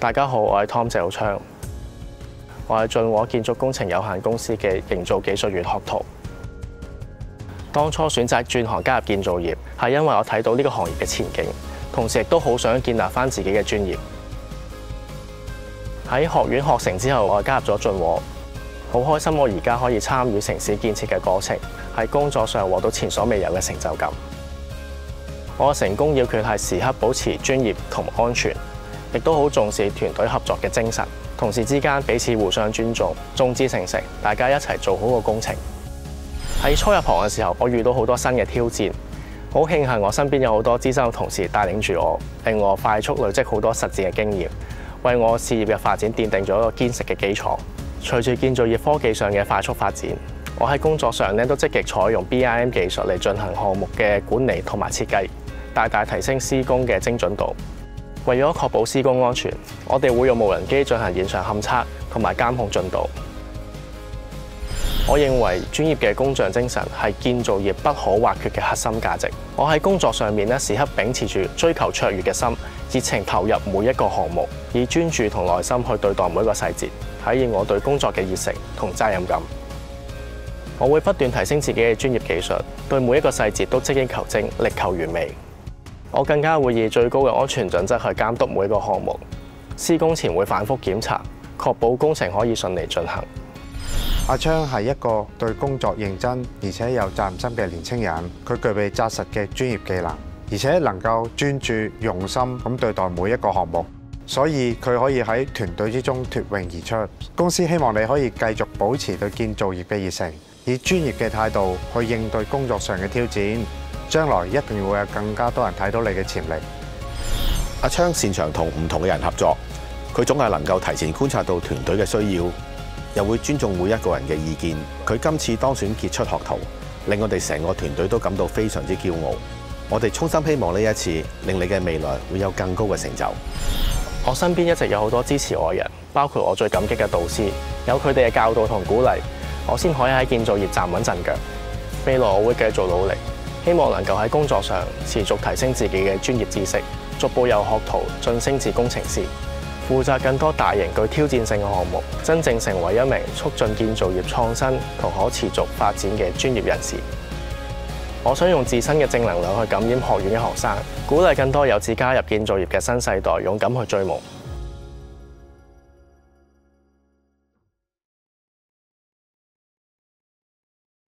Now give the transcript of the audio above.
大家好，我係 Tom 謝浩昌，我係晉和建築工程有限公司嘅營造技術員學徒。當初選擇轉行加入建造業，係因為我睇到呢個行業嘅前景，同時亦都好想建立返自己嘅專業。喺學院學成之後，我加入咗晉和，好開心我而家可以參與城市建設嘅過程，喺工作上獲到前所未有嘅成就感。我嘅成功要訣係時刻保持專業同安全，亦都好重視團隊合作嘅精神，同事之間彼此互相尊重，眾志成城，大家一齊做好個工程。喺初入行嘅時候，我遇到好多新嘅挑戰，好慶幸我身邊有好多資深嘅同事帶領住我，令我快速累積好多實戰嘅經驗，為我事業嘅發展奠定咗一個堅實嘅基礎。隨住建造業科技上嘅快速發展，我喺工作上都積極採用 BIM 技術嚟進行項目嘅管理同埋設計，大大提升施工嘅精準度。為咗確保施工安全，我哋會用無人機進行現場勘測同埋監控進度。我認為專業嘅工匠精神係建造業不可或缺嘅核心價值。我喺工作上面時刻秉持住追求卓越嘅心，熱情投入每一個項目，以專注同耐心去對待每一個細節，體現我對工作嘅熱誠同責任感。我會不斷提升自己嘅專業技術，對每一個細節都精益求精，力求完美。我更加會以最高嘅安全準則去監督每一個項目，施工前會反覆檢查，確保工程可以順利進行。阿昌係一個對工作認真而且有責任心嘅年輕人，佢具備紮實嘅專業技能，而且能夠專注用心咁對待每一個項目，所以佢可以喺團隊之中脫穎而出。公司希望你可以繼續保持對建造業嘅熱誠，以專業嘅態度去應對工作上嘅挑戰，將來一定會有更加多人睇到你嘅潛力。阿昌擅長同唔同嘅人合作，佢總係能夠提前觀察到團隊嘅需要，又會尊重每一個人嘅意見。佢今次當選傑出學徒，令我哋成個團隊都感到非常之驕傲。我哋衷心希望呢一次令你嘅未來會有更高嘅成就。我身邊一直有好多支持我嘅人，包括我最感激嘅導師，有佢哋嘅教導同鼓勵，我先可以喺建造業站穩陣腳。未來我會繼續努力，希望能夠喺工作上持續提升自己嘅專業知識，逐步由學徒晉升至工程師，負責更多大型具挑戰性嘅項目，真正成為一名促進建造業創新同可持續發展嘅專業人士。我想用自身嘅正能量去感染學院嘅學生，鼓勵更多有志加入建造業嘅新世代勇敢去追夢。